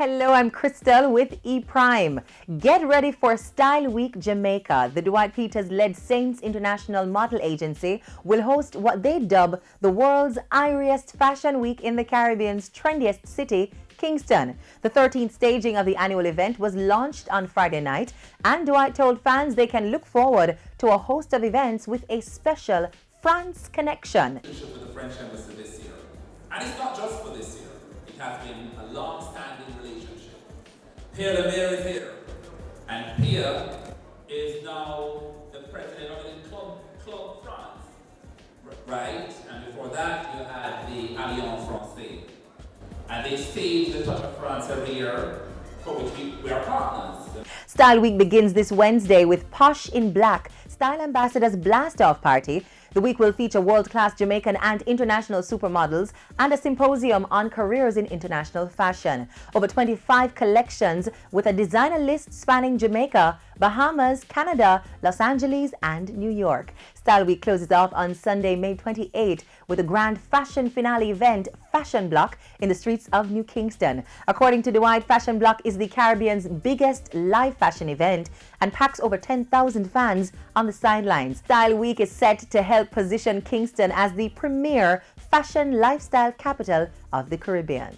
Hello, I'm Crystal with E-Prime. Get ready for Style Week Jamaica. The Dwight Peters-led Saints International Model Agency will host what they dub the world's eiriest fashion week in the Caribbean's trendiest city, Kingston. The 13th staging of the annual event was launched on Friday night, and Dwight told fans they can look forward to a host of events with a special France connection. With the French embassy this year. And it's not just for this year. It has been a long-standing relationship. Pierre Lemire is here. And Pierre is now the president of the Club France. Right? And before that, you had the Alliance Française. And they stage the Touch of France every year, for which we are partners. Style Week begins this Wednesday with Posh in Black, Style Ambassador's Blast-Off Party. The week will feature world-class Jamaican and international supermodels and a symposium on careers in international fashion. Over 25 collections with a designer list spanning Jamaica, Bahamas, Canada, Los Angeles, and New York. Style Week closes off on Sunday, May 28, with a grand fashion finale event, Fashion Block, in the streets of New Kingston. According to Dwight, Fashion Block is the Caribbean's biggest live fashion event and packs over 10,000 fans on the sidelines. Style Week is set to help position Kingston as the premier fashion lifestyle capital of the Caribbean.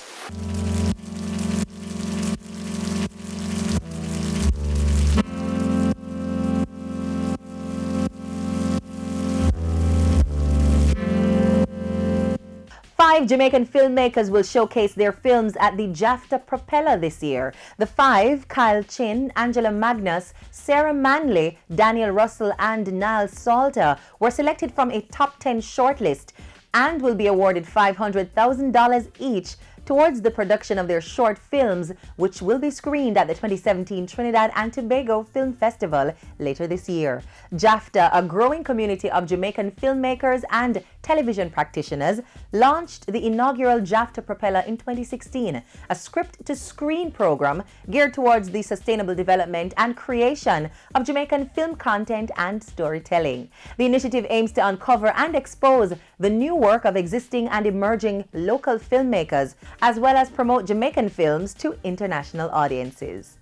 5 Jamaican filmmakers will showcase their films at the JAFTA Propeller this year. The 5, Kyle Chin, Angela Magnus, Sarah Manley, Daniel Russell, and Niall Salter, were selected from a top 10 shortlist and will be awarded $500,000 each towards the production of their short films, which will be screened at the 2017 Trinidad and Tobago Film Festival later this year. JAFTA, a growing community of Jamaican filmmakers and television practitioners, launched the inaugural JAFTA Propeller in 2016, a script-to-screen program geared towards the sustainable development and creation of Jamaican film content and storytelling. The initiative aims to uncover and expose the new work of existing and emerging local filmmakers, as well as promote Jamaican films to international audiences.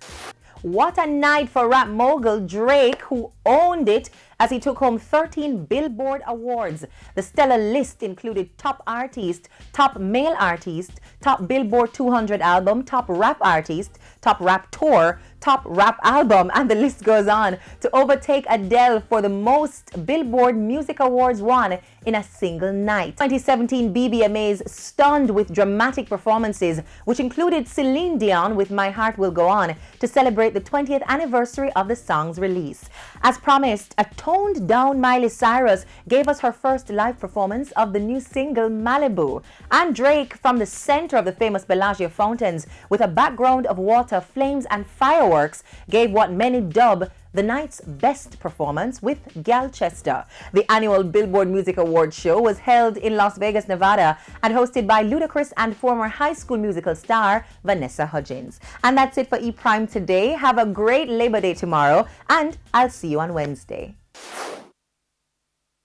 What a night for rap mogul Drake, who owned it as he took home 13 Billboard Awards. The stellar list included Top Artist, Top Male Artist, Top Billboard 200 Album, Top Rap Artist, Top Rap Tour, Top Rap Album, and the list goes on to overtake Adele for the most Billboard Music Awards won in a single night. 2017 BBMAs stunned with dramatic performances, which included Celine Dion with My Heart Will Go On, to celebrate the 20th anniversary of the song's release. As promised, a toned-down Miley Cyrus gave us her first live performance of the new single Malibu. And Drake, from the center of the famous Bellagio fountains, with a background of water, flames, and fireworks, gave what many dub the night's best performance with Galchester. The annual Billboard Music Awards show was held in Las Vegas, Nevada, and hosted by Ludacris and former High School Musical star Vanessa Hudgens. And that's it for E-Prime today. Have a great Labor Day tomorrow, and I'll see you on Wednesday.